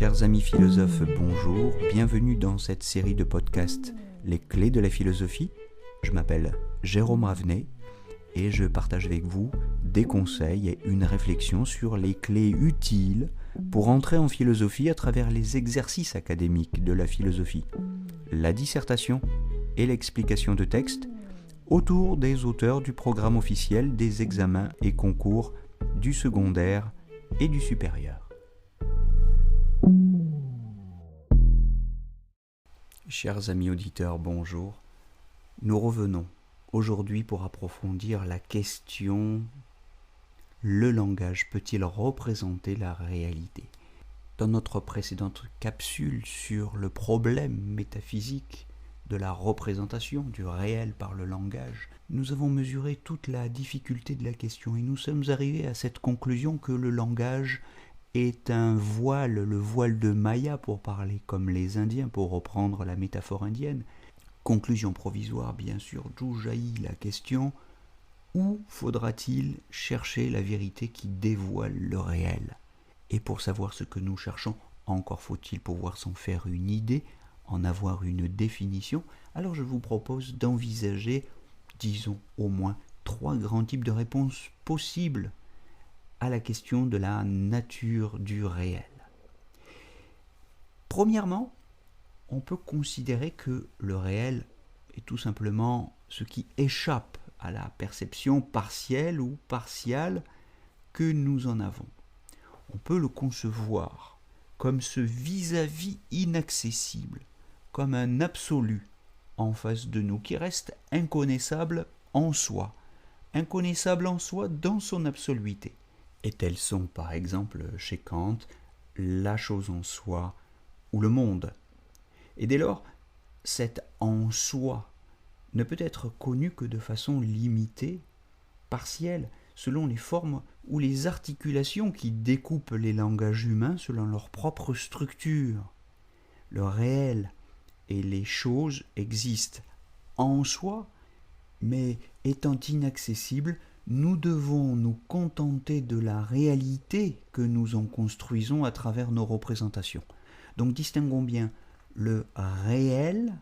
Chers amis philosophes, bonjour, bienvenue dans cette série de podcasts Les clés de la philosophie. Je m'appelle Jérôme Ravenet et je partage avec vous des conseils et une réflexion sur les clés utiles pour entrer en philosophie à travers les exercices académiques de la philosophie, la dissertation et l'explication de textes autour des auteurs du programme officiel des examens et concours du secondaire et du supérieur. Chers amis auditeurs, bonjour. Nous revenons aujourd'hui pour approfondir la question « Le langage peut-il représenter la réalité ?» Dans notre précédente capsule sur le problème métaphysique de la représentation du réel par le langage, nous avons mesuré toute la difficulté de la question et nous sommes arrivés à cette conclusion que le langage est un voile, le voile de Maya pour parler comme les Indiens, pour reprendre la métaphore indienne. Conclusion provisoire, bien sûr, d'où jaillit la question, où faudra-t-il chercher la vérité qui dévoile le réel ? Et pour savoir ce que nous cherchons, encore faut-il pouvoir s'en faire une idée, en avoir une définition. Alors je vous propose d'envisager, disons au moins, 3 grands types de réponses possibles à la question de la nature du réel. Premièrement, on peut considérer que le réel est tout simplement ce qui échappe à la perception partielle ou partiale que nous en avons. On peut le concevoir comme ce vis-à-vis inaccessible, comme un absolu en face de nous qui reste inconnaissable en soi dans son absoluité. Et tels sont par exemple chez Kant la chose en soi ou le monde. Et dès lors, cet en soi ne peut être connu que de façon limitée, partielle, selon les formes ou les articulations qui découpent les langages humains selon leur propre structure. Le réel et les choses existent en soi, mais étant inaccessibles, nous devons nous contenter de la réalité que nous en construisons à travers nos représentations. Donc distinguons bien le réel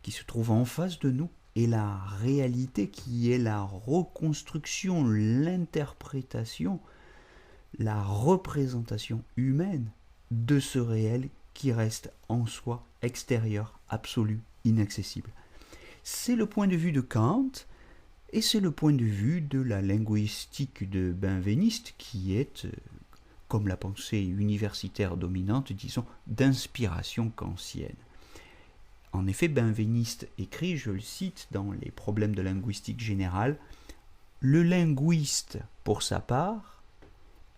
qui se trouve en face de nous et la réalité qui est la reconstruction, l'interprétation, la représentation humaine de ce réel qui reste en soi extérieur, absolu, inaccessible. C'est le point de vue de Kant. Et c'est le point de vue de la linguistique de Benveniste qui est, comme la pensée universitaire dominante, disons, d'inspiration kantienne. En effet, Benveniste écrit, je le cite dans les problèmes de linguistique générale, « Le linguiste, pour sa part,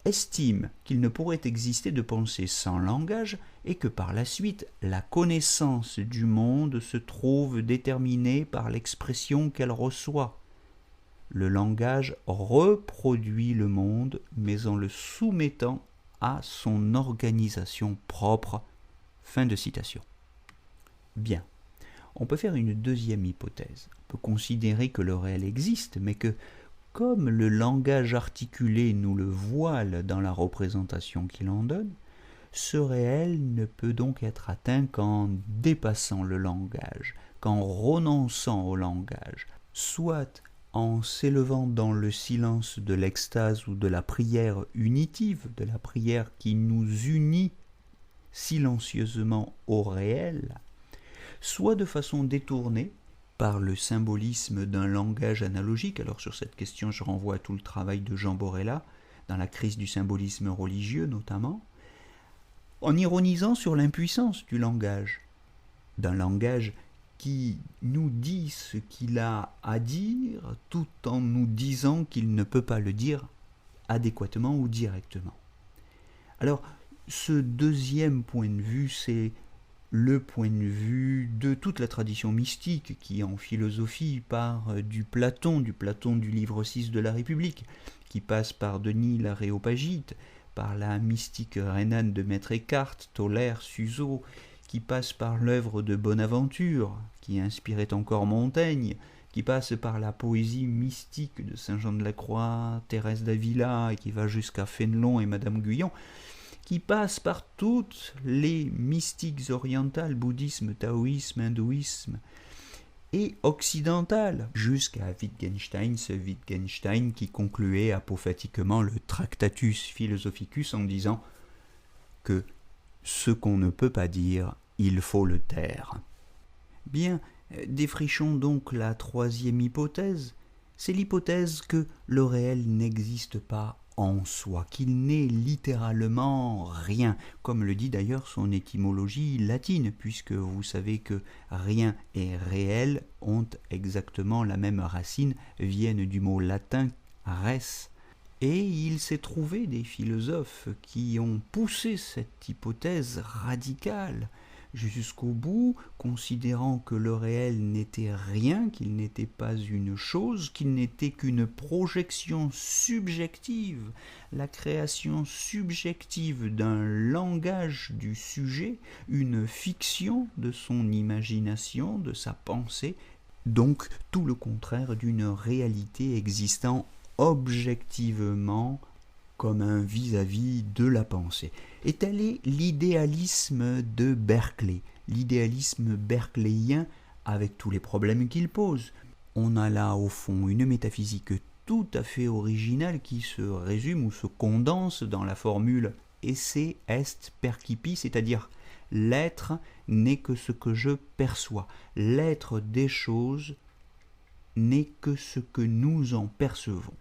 estime qu'il ne pourrait exister de pensée sans langage et que par la suite, la connaissance du monde se trouve déterminée par l'expression qu'elle reçoit. Le langage reproduit le monde, mais en le soumettant à son organisation propre. » Fin de citation. Bien. On peut faire une deuxième hypothèse. On peut considérer que le réel existe, mais que, comme le langage articulé nous le voile dans la représentation qu'il en donne, ce réel ne peut donc être atteint qu'en dépassant le langage, qu'en renonçant au langage, soit en s'élevant dans le silence de l'extase ou de la prière unitive, de la prière qui nous unit silencieusement au réel, soit de façon détournée par le symbolisme d'un langage analogique. Alors sur cette question, je renvoie à tout le travail de Jean Borella, dans la crise du symbolisme religieux notamment, en ironisant sur l'impuissance du langage, d'un langage qui nous dit ce qu'il a à dire tout en nous disant qu'il ne peut pas le dire adéquatement ou directement. Alors, ce deuxième point de vue, c'est le point de vue de toute la tradition mystique qui, en philosophie, part du Platon du livre 6 de la République, qui passe par Denis l'Aréopagite, par la mystique rhénane de Maître Eckhart, Toller, Suso, qui passe par l'œuvre de Bonaventure, qui inspirait encore Montaigne, qui passe par la poésie mystique de Saint Jean de la Croix, Thérèse d'Avila, et qui va jusqu'à Fénelon et Madame Guyon, qui passe par toutes les mystiques orientales, bouddhisme, taoïsme, hindouisme, et occidentale, jusqu'à Wittgenstein, ce Wittgenstein qui concluait apophatiquement le Tractatus Philosophicus en disant que ce qu'on ne peut pas dire, il faut le taire. Bien, défrichons donc la troisième hypothèse. C'est l'hypothèse que le réel n'existe pas en soi, qu'il n'est littéralement rien, comme le dit d'ailleurs son étymologie latine, puisque vous savez que rien et réel ont exactement la même racine, viennent du mot latin res. Et il s'est trouvé des philosophes qui ont poussé cette hypothèse radicale jusqu'au bout, considérant que le réel n'était rien, qu'il n'était pas une chose, qu'il n'était qu'une projection subjective, la création subjective d'un langage du sujet, une fiction de son imagination, de sa pensée, donc tout le contraire d'une réalité existant objectivement comme un vis-à-vis de la pensée. Et tel est l'idéalisme de Berkeley, l'idéalisme berkeleyien avec tous les problèmes qu'il pose. On a là au fond une métaphysique tout à fait originale qui se résume ou se condense dans la formule esse est percipi, c'est-à-dire l'être n'est que ce que je perçois, l'être des choses n'est que ce que nous en percevons.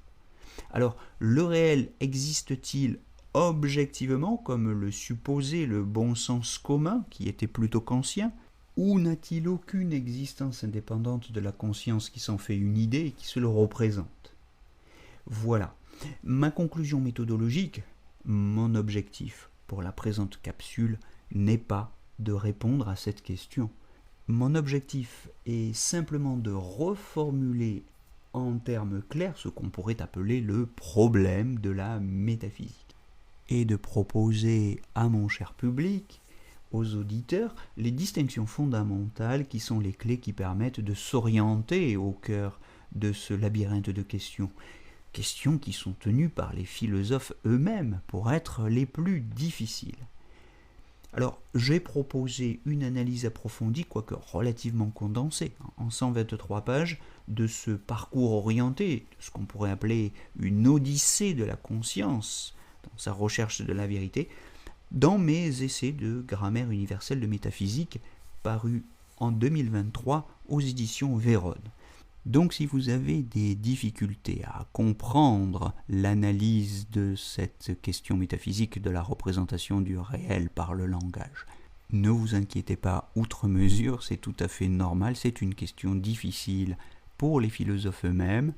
Alors, le réel existe-t-il objectivement, comme le supposait le bon sens commun, qui était plutôt kantien, ou n'a-t-il aucune existence indépendante de la conscience qui s'en fait une idée et qui se le représente? Voilà. Ma conclusion méthodologique, mon objectif pour la présente capsule n'est pas de répondre à cette question. Mon objectif est simplement de reformuler en termes clairs ce qu'on pourrait appeler le problème de la métaphysique et de proposer à mon cher public, aux auditeurs, les distinctions fondamentales qui sont les clés qui permettent de s'orienter au cœur de ce labyrinthe de questions. Questions qui sont tenues par les philosophes eux-mêmes pour être les plus difficiles. Alors, j'ai proposé une analyse approfondie, quoique relativement condensée, en 123 pages, de ce parcours orienté, de ce qu'on pourrait appeler une odyssée de la conscience, dans sa recherche de la vérité, dans mes essais de grammaire universelle de métaphysique, parus en 2023 aux éditions Vérone. Donc si vous avez des difficultés à comprendre l'analyse de cette question métaphysique de la représentation du réel par le langage, ne vous inquiétez pas outre mesure, c'est tout à fait normal, c'est une question difficile pour les philosophes eux-mêmes,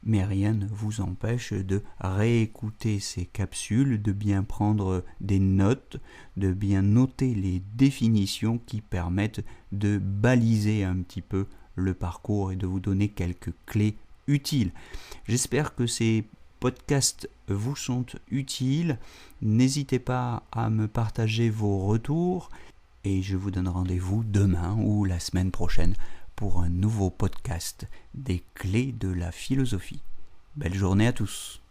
mais rien ne vous empêche de réécouter ces capsules, de bien prendre des notes, de bien noter les définitions qui permettent de baliser un petit peu le parcours et de vous donner quelques clés utiles. J'espère que ces podcasts vous sont utiles. N'hésitez pas à me partager vos retours et je vous donne rendez-vous demain ou la semaine prochaine pour un nouveau podcast des clés de la philosophie. Belle journée à tous.